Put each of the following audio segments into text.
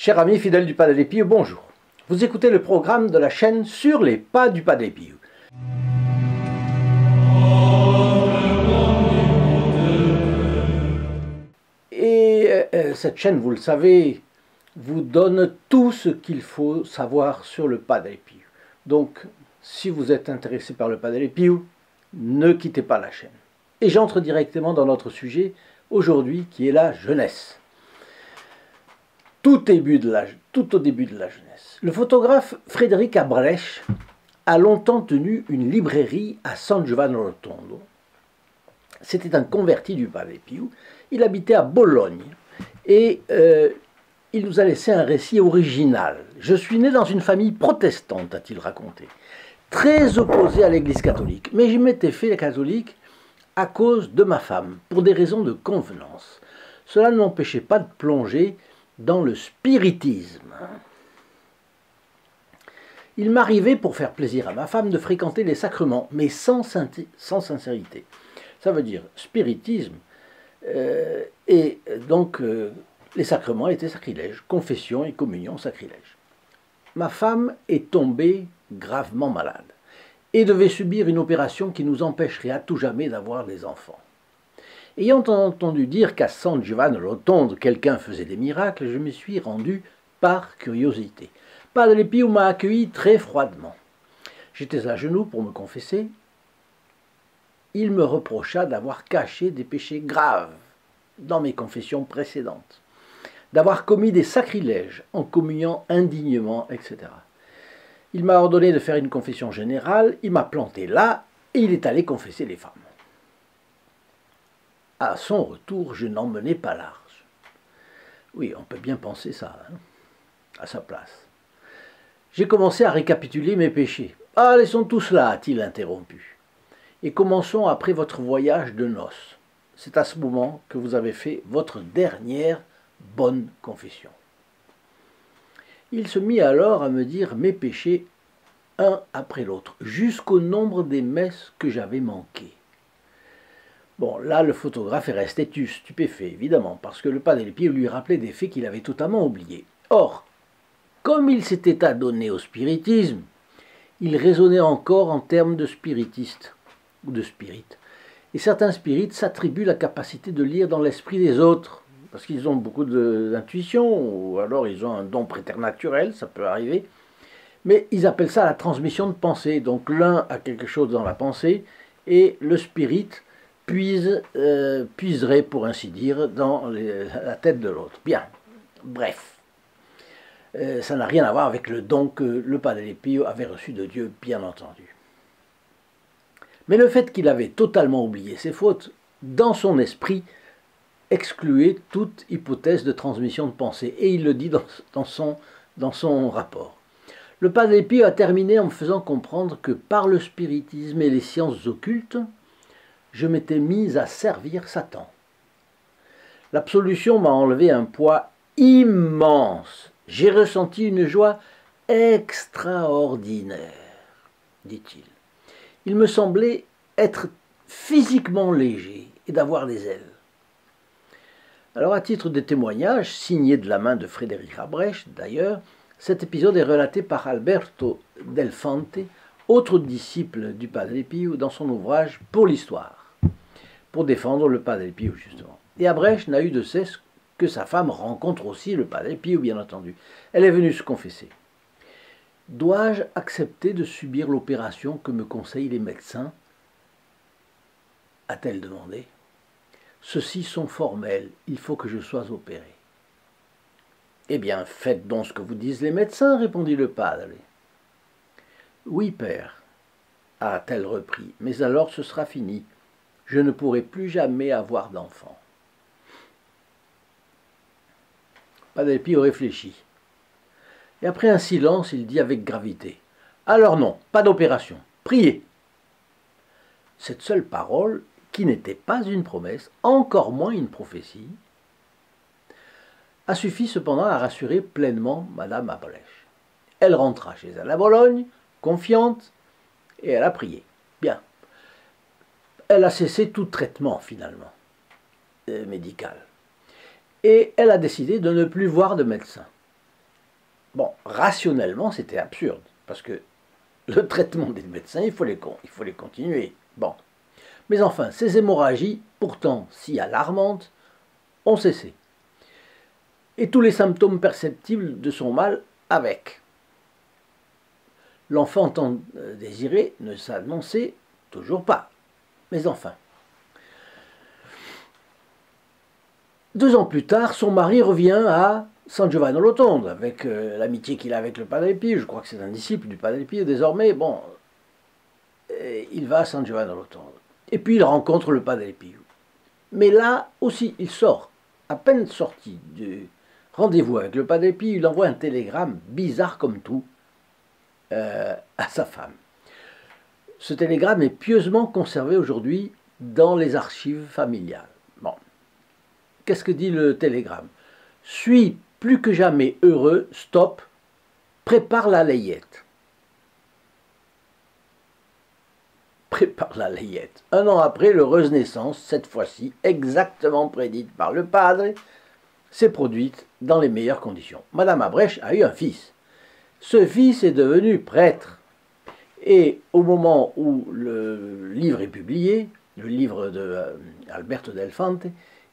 Chers amis fidèles du Padre Pio, bonjour. Vous écoutez le programme de la chaîne Sur les pas du Padre Pio. Et cette chaîne, vous le savez, vous donne tout ce qu'il faut savoir sur le Padre Pio. Donc, si vous êtes intéressé par le Padre Pio, ne quittez pas la chaîne. Et j'entre directement dans notre sujet aujourd'hui, qui est la jeunesse. Tout au début de la jeunesse. Le photographe Frédéric Abrech a longtemps tenu une librairie à San Giovanni Rotondo. C'était un converti du Padre Pio. Il habitait à Bologne et il nous a laissé un récit original. Je suis né dans une famille protestante, a-t-il raconté, très opposée à l'Église catholique. Mais je m'étais fait catholique à cause de ma femme, pour des raisons de convenance. Cela ne m'empêchait pas de plonger dans le spiritisme. Il m'arrivait, pour faire plaisir à ma femme, de fréquenter les sacrements, mais sans sincérité. Ça veut dire spiritisme, et donc les sacrements étaient sacrilèges, confession et communion sacrilèges. Ma femme est tombée gravement malade et devait subir une opération qui nous empêcherait à tout jamais d'avoir des enfants. Ayant entendu dire qu'à San Giovanni Rotondo, quelqu'un faisait des miracles, je me suis rendu par curiosité. Padre Pio m'a accueilli très froidement. J'étais à genoux pour me confesser. Il me reprocha d'avoir caché des péchés graves dans mes confessions précédentes, d'avoir commis des sacrilèges en communiant indignement, etc. Il m'a ordonné de faire une confession générale, il m'a planté là et il est allé confesser les femmes. À son retour, je n'en menais pas large. Oui, on peut bien penser ça, hein, à sa place. J'ai commencé à récapituler mes péchés. « Ah, ils sont tous là », a-t-il interrompu. « Et commençons après votre voyage de noces. C'est à ce moment que vous avez fait votre dernière bonne confession. » Il se mit alors à me dire mes péchés, un après l'autre, jusqu'au nombre des messes que j'avais manquées. Bon, là, le photographe est resté stupéfait, évidemment, parce que le Padre Pio lui rappelait des faits qu'il avait totalement oubliés. Or, comme il s'était adonné au spiritisme, il raisonnait encore en termes de spiritiste, ou de spirit. Et certains spirites s'attribuent la capacité de lire dans l'esprit des autres, parce qu'ils ont beaucoup d'intuition, ou alors ils ont un don préternaturel, ça peut arriver. Mais ils appellent ça la transmission de pensée. Donc l'un a quelque chose dans la pensée, et le spirit puiserait, pour ainsi dire, dans la tête de l'autre. Bien, bref. Ça n'a rien à voir avec le don que le Padre Pio avait reçu de Dieu, bien entendu. Mais le fait qu'il avait totalement oublié ses fautes, dans son esprit, excluait toute hypothèse de transmission de pensée. Et il le dit dans son rapport. Le Padre Pio a terminé en me faisant comprendre que par le spiritisme et les sciences occultes, je m'étais mis à servir Satan. L'absolution m'a enlevé un poids immense. J'ai ressenti une joie extraordinaire, dit-il. Il me semblait être physiquement léger et d'avoir des ailes. Alors, à titre de témoignage, signé de la main de Frédéric Abrech d'ailleurs, cet épisode est relaté par Alberto Del Fante, autre disciple du Padre Pio, dans son ouvrage Pour l'histoire, pour défendre le Padre Pio justement. Et Abrech n'a eu de cesse que sa femme rencontre aussi le Padre Pio, bien entendu. Elle est venue se confesser. Dois-je accepter de subir l'opération que me conseillent les médecins ? A-t-elle demandé. Ceux-ci sont formels, il faut que je sois opéré. Eh bien, faites donc ce que vous disent les médecins, répondit le Padre. Oui, père, a-t-elle repris, mais alors ce sera fini. Je ne pourrai plus jamais avoir d'enfant. Padre Pio réfléchit. Et après un silence, il dit avec gravité. Alors non, pas d'opération. Priez. Cette seule parole, qui n'était pas une promesse, encore moins une prophétie, a suffi cependant à rassurer pleinement Madame Abrech. Elle rentra chez elle à Bologne, confiante, et elle a prié. Bien. Elle a cessé tout traitement, finalement, médical. Et elle a décidé de ne plus voir de médecin. Bon, rationnellement, c'était absurde, parce que le traitement des médecins, il faut les continuer. Bon. Mais enfin, ces hémorragies, pourtant si alarmantes, ont cessé. Et tous les symptômes perceptibles de son mal avec. L'enfant tant désiré ne s'annonçait toujours pas. Mais enfin. 2 ans plus tard, son mari revient à San Giovanni Rotondo, avec l'amitié qu'il a avec le Padre Pio. Je crois que c'est un disciple du Padre Pio désormais. Bon, il va à San Giovanni Rotondo. Et puis il rencontre le Padre Pio. Mais là aussi, il sort. À peine sorti du rendez-vous avec le Padre Pio, il envoie un télégramme bizarre comme tout à sa femme. Ce télégramme est pieusement conservé aujourd'hui dans les archives familiales. Bon. Qu'est-ce que dit le télégramme? Suis plus que jamais heureux, stop, prépare la layette. Prépare la layette. 1 an après, l'heureuse naissance, cette fois-ci exactement prédite par le padre, s'est produite dans les meilleures conditions. Madame Abrèche a eu un fils. Ce fils est devenu prêtre. Et au moment où le livre est publié, le livre d'Alberto Del Fante,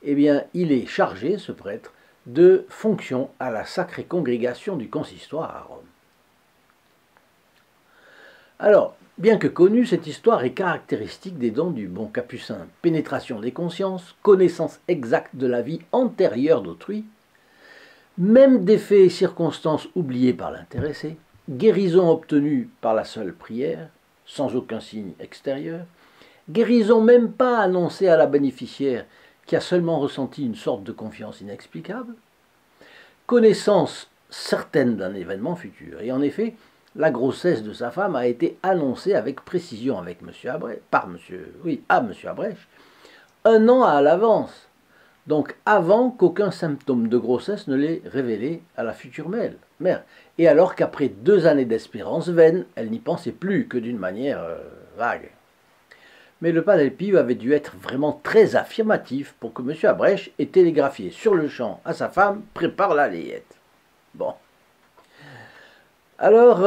eh bien, il est chargé, ce prêtre, de fonction à la sacrée congrégation du consistoire à Rome. Alors, bien que connue, cette histoire est caractéristique des dons du bon capucin. Pénétration des consciences, connaissance exacte de la vie antérieure d'autrui, même des faits et circonstances oubliés par l'intéressé, guérison obtenue par la seule prière, sans aucun signe extérieur, guérison même pas annoncée à la bénéficiaire qui a seulement ressenti une sorte de confiance inexplicable, connaissance certaine d'un événement futur. Et en effet, la grossesse de sa femme a été annoncée avec précision à M. Abrèche, 1 an à l'avance, donc avant qu'aucun symptôme de grossesse ne l'ait révélé à la future mère. Et alors qu'après 2 années d'espérance vaine, elle n'y pensait plus que d'une manière vague. Mais le Padre Pio avait dû être vraiment très affirmatif pour que M. Abrèche ait télégraphié sur le champ à sa femme « Prépare la layette ». Bon. Alors,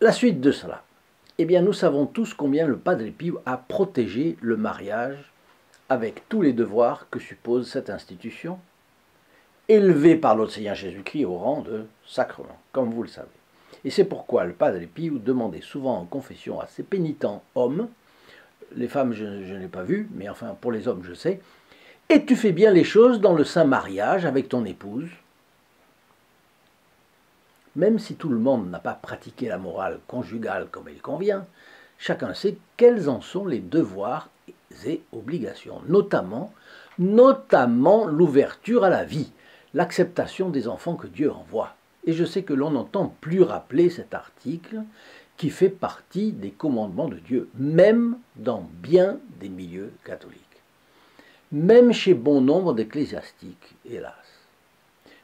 la suite de cela. Eh bien, nous savons tous combien le Padre Pio a protégé le mariage avec tous les devoirs que suppose cette institution, élevée par notre Seigneur Jésus-Christ au rang de sacrement, comme vous le savez. Et c'est pourquoi le Padre Pio demandait souvent en confession à ses pénitents hommes, les femmes je ne l'ai pas vu, mais enfin pour les hommes je sais, et tu fais bien les choses dans le saint mariage avec ton épouse. Même si tout le monde n'a pas pratiqué la morale conjugale comme il convient, chacun sait quels en sont les devoirs et obligations, notamment l'ouverture à la vie, l'acceptation des enfants que Dieu envoie. Et je sais que l'on n'entend plus rappeler cet article qui fait partie des commandements de Dieu, même dans bien des milieux catholiques, même chez bon nombre d'ecclésiastiques, hélas.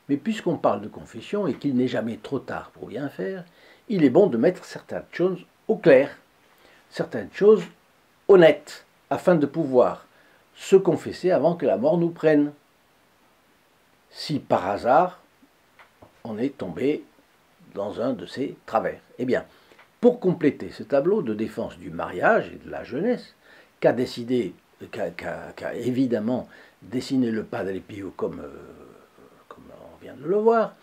Mais puisqu'on parle de confession et qu'il n'est jamais trop tard pour bien faire, il est bon de mettre certaines choses au clair, certaines choses honnêtes, afin de pouvoir se confesser avant que la mort nous prenne. Si par hasard, on est tombé dans un de ces travers. Eh bien, pour compléter ce tableau de défense du mariage et de la jeunesse, qu'a évidemment dessiné le Padre Pio comme on vient de le voir,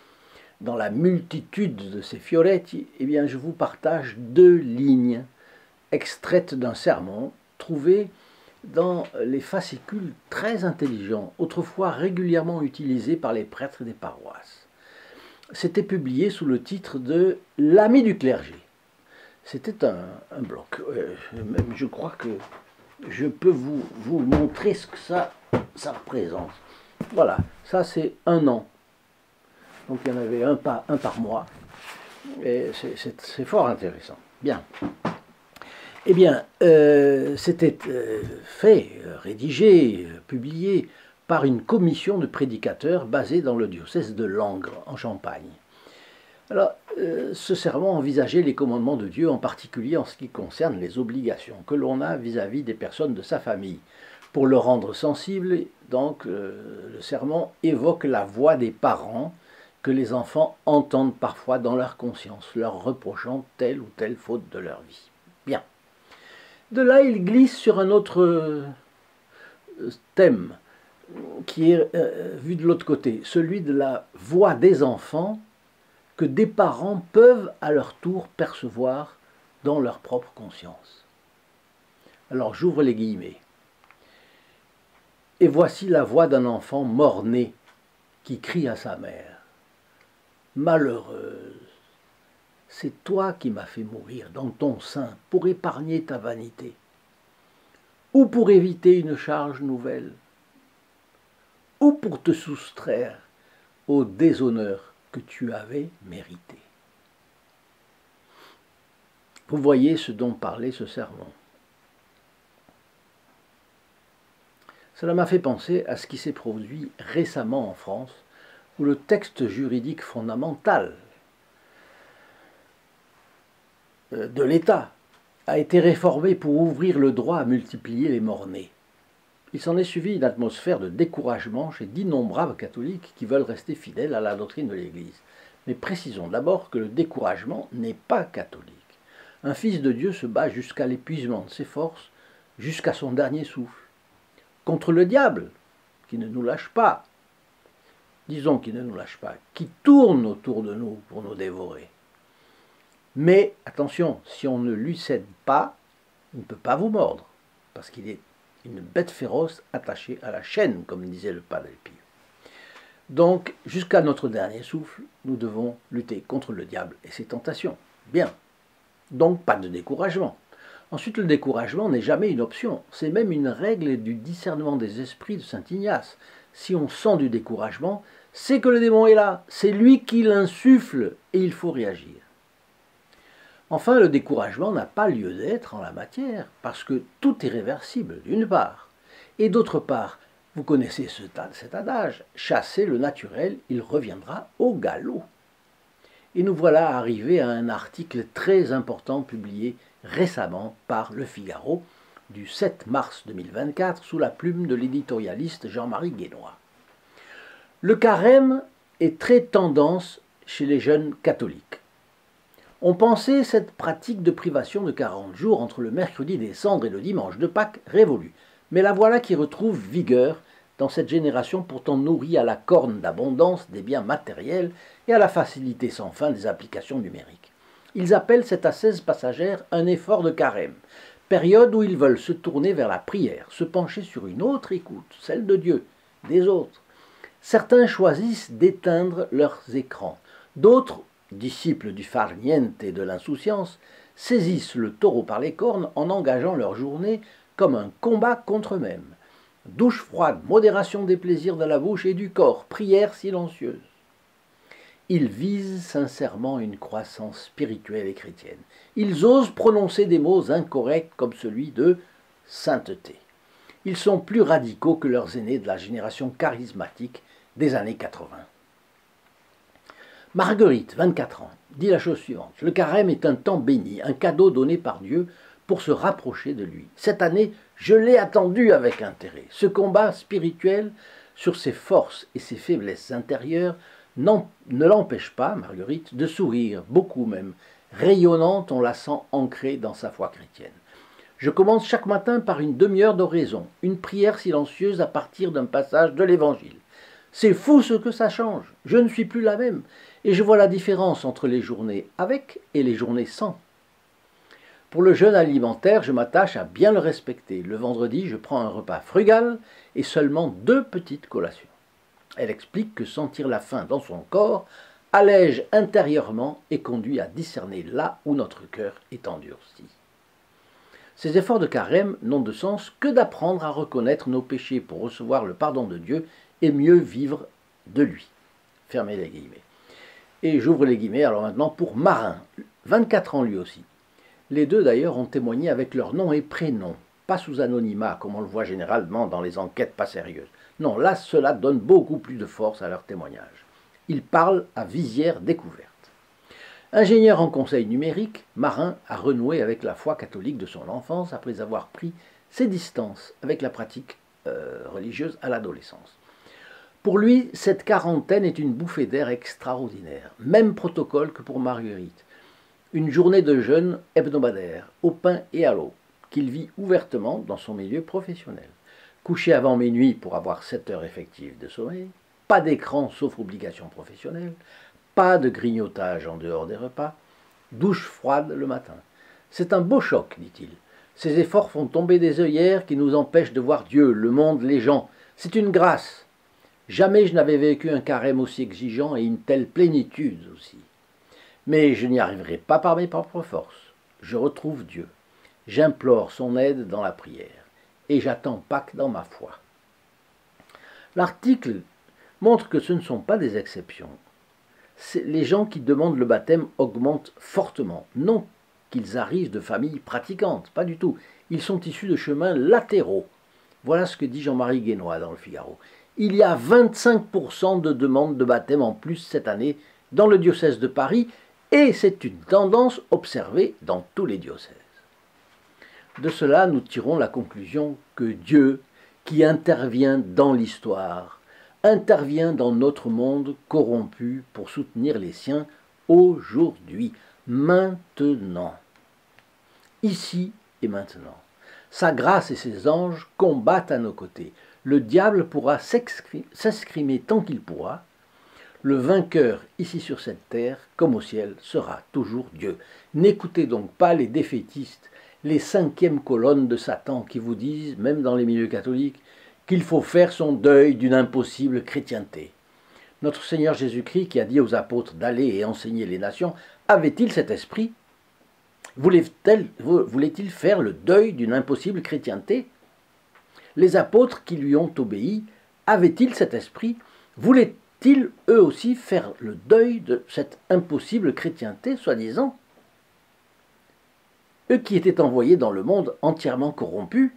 dans la multitude de ces fioretti, eh bien, je vous partage 2 lignes extraites d'un sermon trouvé dans les fascicules très intelligents, autrefois régulièrement utilisés par les prêtres des paroisses. C'était publié sous le titre de « L'ami du clergé ». C'était un bloc. Même je crois que je peux vous montrer ce que ça représente. Voilà, ça c'est 1 an. Donc il y en avait un par mois. Et c'est fort intéressant. Bien. Eh bien, c'était rédigé, publié par une commission de prédicateurs basée dans le diocèse de Langres, en Champagne. Alors, ce serment envisageait les commandements de Dieu, en particulier en ce qui concerne les obligations que l'on a vis-à-vis des personnes de sa famille, pour le rendre sensible Donc le sermon évoque la voix des parents que les enfants entendent parfois dans leur conscience, leur reprochant telle ou telle faute de leur vie. Bien. De là, il glisse sur un autre thème qui est vu de l'autre côté, celui de la voix des enfants que des parents peuvent à leur tour percevoir dans leur propre conscience. Alors j'ouvre les guillemets. Et voici la voix d'un enfant mort-né qui crie à sa mère. Malheureuse, c'est toi qui m'as fait mourir dans ton sein pour épargner ta vanité, ou pour éviter une charge nouvelle, ou pour te soustraire au déshonneur que tu avais mérité. Vous voyez ce dont parlait ce sermon. Cela m'a fait penser à ce qui s'est produit récemment en France, où le texte juridique fondamental de l'État a été réformé pour ouvrir le droit à multiplier les morts-nés. Il s'en est suivi une atmosphère de découragement chez d'innombrables catholiques qui veulent rester fidèles à la doctrine de l'Église. Mais précisons d'abord que le découragement n'est pas catholique. Un fils de Dieu se bat jusqu'à l'épuisement de ses forces, jusqu'à son dernier souffle. Contre le diable, qui ne nous lâche pas, disons qu'il ne nous lâche pas, qui tourne autour de nous pour nous dévorer. Mais attention, si on ne lui cède pas, il ne peut pas vous mordre, parce qu'il est une bête féroce attachée à la chaîne, comme disait le Padre Pio. Donc, jusqu'à notre dernier souffle, nous devons lutter contre le diable et ses tentations. Bien. Donc, pas de découragement. Ensuite, le découragement n'est jamais une option. C'est même une règle du discernement des esprits de saint Ignace. Si on sent du découragement, c'est que le démon est là. C'est lui qui l'insuffle et il faut réagir. Enfin, le découragement n'a pas lieu d'être en la matière, parce que tout est réversible, d'une part. Et d'autre part, vous connaissez cet adage, chassez le naturel, il reviendra au galop. Et nous voilà arrivés à un article très important publié récemment par Le Figaro, du 7 mars 2024, sous la plume de l'éditorialiste Jean-Marie Guénois. Le carême est très tendance chez les jeunes catholiques. On pensait cette pratique de privation de 40 jours entre le mercredi des cendres et le dimanche de Pâques révolue. Mais la voilà qui retrouve vigueur dans cette génération pourtant nourrie à la corne d'abondance des biens matériels et à la facilité sans fin des applications numériques. Ils appellent cette ascèse passagère un effort de carême, période où ils veulent se tourner vers la prière, se pencher sur une autre écoute, celle de Dieu, des autres. Certains choisissent d'éteindre leurs écrans, d'autres, disciples du farniente et de l'insouciance, saisissent le taureau par les cornes en engageant leur journée comme un combat contre eux-mêmes. Douche froide, modération des plaisirs de la bouche et du corps, prière silencieuse. Ils visent sincèrement une croissance spirituelle et chrétienne. Ils osent prononcer des mots incorrects comme celui de sainteté. Ils sont plus radicaux que leurs aînés de la génération charismatique des années 80. Marguerite, 24 ans, dit la chose suivante. Le carême est un temps béni, un cadeau donné par Dieu pour se rapprocher de lui. Cette année, je l'ai attendu avec intérêt. Ce combat spirituel sur ses forces et ses faiblesses intérieures ne l'empêche pas, Marguerite, de sourire, beaucoup même. Rayonnante, on la sent ancrée dans sa foi chrétienne. Je commence chaque matin par une demi-heure d'oraison, une prière silencieuse à partir d'un passage de l'Évangile. C'est fou ce que ça change. Je ne suis plus la même. Et je vois la différence entre les journées avec et les journées sans. Pour le jeûne alimentaire, je m'attache à bien le respecter. Le vendredi, je prends un repas frugal et seulement 2 petites collations. Elle explique que sentir la faim dans son corps allège intérieurement et conduit à discerner là où notre cœur est endurci. Ces efforts de carême n'ont de sens que d'apprendre à reconnaître nos péchés pour recevoir le pardon de Dieu et mieux vivre de lui. Fermez les guillemets. Et j'ouvre les guillemets alors maintenant pour Marin, 24 ans lui aussi. Les deux d'ailleurs ont témoigné avec leur nom et prénom, pas sous anonymat comme on le voit généralement dans les enquêtes pas sérieuses. Non, là cela donne beaucoup plus de force à leur témoignage. Ils parlent à visière découverte. Ingénieur en conseil numérique, Marin a renoué avec la foi catholique de son enfance après avoir pris ses distances avec la pratique religieuse à l'adolescence. Pour lui, cette quarantaine est une bouffée d'air extraordinaire. Même protocole que pour Marguerite. Une journée de jeûne hebdomadaire, au pain et à l'eau, qu'il vit ouvertement dans son milieu professionnel. Couché avant minuit pour avoir 7 heures effectives de sommeil, pas d'écran sauf obligation professionnelle, pas de grignotage en dehors des repas, douche froide le matin. C'est un beau choc, dit-il. Ces efforts font tomber des œillères qui nous empêchent de voir Dieu, le monde, les gens. C'est une grâce. Jamais je n'avais vécu un carême aussi exigeant et une telle plénitude aussi. Mais je n'y arriverai pas par mes propres forces. Je retrouve Dieu. J'implore son aide dans la prière. Et j'attends Pâques dans ma foi. L'article montre que ce ne sont pas des exceptions. Les gens qui demandent le baptême augmentent fortement. Non qu'ils arrivent de familles pratiquantes, pas du tout. Ils sont issus de chemins latéraux. Voilà ce que dit Jean-Marie Guénois dans le Figaro. Il y a 25% de demandes de baptême en plus cette année dans le diocèse de Paris, et c'est une tendance observée dans tous les diocèses. De cela, nous tirons la conclusion que Dieu, qui intervient dans l'histoire, intervient dans notre monde corrompu pour soutenir les siens aujourd'hui, maintenant, ici et maintenant. Sa grâce et ses anges combattent à nos côtés. Le diable pourra s'escrimer tant qu'il pourra. Le vainqueur ici sur cette terre, comme au ciel, sera toujours Dieu. N'écoutez donc pas les défaitistes, les 5e colonnes de Satan qui vous disent, même dans les milieux catholiques, qu'il faut faire son deuil d'une impossible chrétienté. Notre Seigneur Jésus-Christ, qui a dit aux apôtres d'aller et enseigner les nations, avait-il cet esprit? Voulait-il faire le deuil d'une impossible chrétienté? Les apôtres qui lui ont obéi, avaient-ils cet esprit? Voulaient-ils eux aussi faire le deuil de cette impossible chrétienté, soi-disant? Eux qui étaient envoyés dans le monde entièrement corrompu,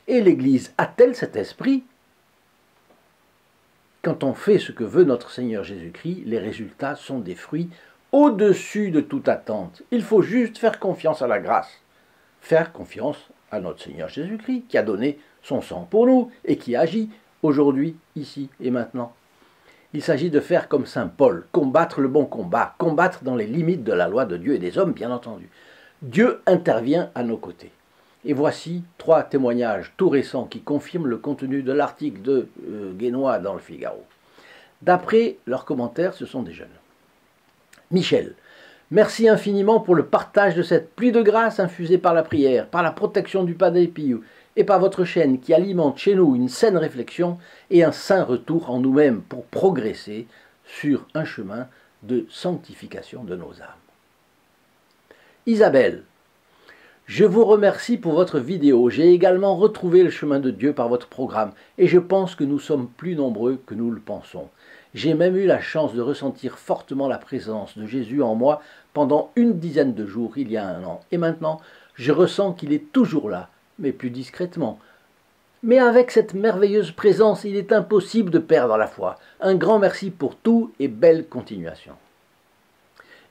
et l'Église a-t-elle cet esprit? Quand on fait ce que veut notre Seigneur Jésus-Christ, les résultats sont des fruits au-dessus de toute attente. Il faut juste faire confiance à la grâce, faire confiance à notre Seigneur Jésus-Christ, qui a donné son sang pour nous et qui agit aujourd'hui, ici et maintenant. Il s'agit de faire comme saint Paul, combattre le bon combat, combattre dans les limites de la loi de Dieu et des hommes, bien entendu. Dieu intervient à nos côtés. Et voici 3 témoignages tout récents qui confirment le contenu de l'article de Guénois dans le Figaro. D'après leurs commentaires, ce sont des jeunes. Michel, merci infiniment pour le partage de cette pluie de grâce infusée par la prière, par la protection du Padre Pio et par votre chaîne qui alimente chez nous une saine réflexion et un saint retour en nous-mêmes pour progresser sur un chemin de sanctification de nos âmes. Isabelle, je vous remercie pour votre vidéo. J'ai également retrouvé le chemin de Dieu par votre programme et je pense que nous sommes plus nombreux que nous le pensons. J'ai même eu la chance de ressentir fortement la présence de Jésus en moi pendant une dizaine de jours il y a 1 an. Et maintenant, je ressens qu'il est toujours là, mais plus discrètement. Mais avec cette merveilleuse présence, il est impossible de perdre la foi. Un grand merci pour tout et belle continuation.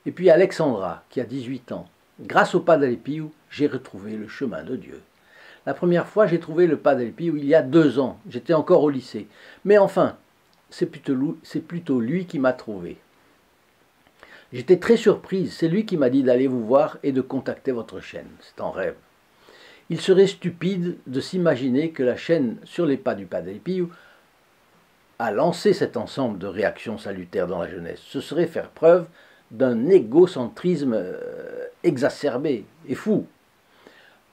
Et puis Alexandra, qui a 18 ans. Grâce au Padre Pio, j'ai retrouvé le chemin de Dieu. La première fois, j'ai trouvé le Padre Pio il y a 2 ans. J'étais encore au lycée. Mais enfin, c'est plutôt lui qui m'a trouvé. J'étais très surprise. C'est lui qui m'a dit d'aller vous voir et de contacter votre chaîne. C'est un rêve. Il serait stupide de s'imaginer que la chaîne Sur les pas du Padre Pio a lancé cet ensemble de réactions salutaires dans la jeunesse. Ce serait faire preuve d'un égocentrisme exacerbé et fou.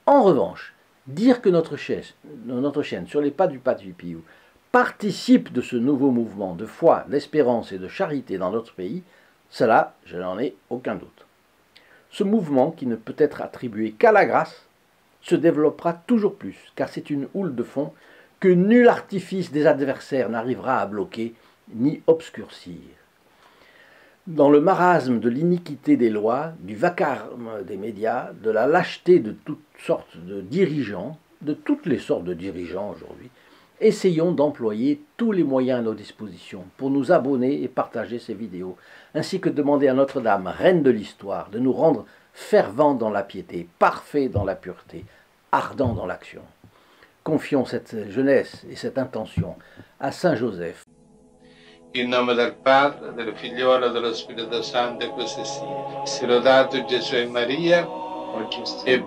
En revanche, dire que notre chaîne Sur les pas du Padre Pio participe de ce nouveau mouvement de foi, d'espérance et de charité dans notre pays, cela, je n'en ai aucun doute. Ce mouvement, qui ne peut être attribué qu'à la grâce, se développera toujours plus, car c'est une houle de fond que nul artifice des adversaires n'arrivera à bloquer ni obscurcir. Dans le marasme de l'iniquité des lois, du vacarme des médias, de la lâcheté de toutes sortes de dirigeants, de toutes les sortes de dirigeants aujourd'hui, essayons d'employer tous les moyens à nos dispositions pour nous abonner et partager ces vidéos, ainsi que demander à Notre-Dame, reine de l'histoire, de nous rendre fervents dans la piété, parfaits dans la pureté, ardents dans l'action. Confions cette jeunesse et cette intention à Saint Joseph. In nome del Padre, del Figliolo e dello Spirito Santo, e così sia. Sia lodato Gesù e Maria, e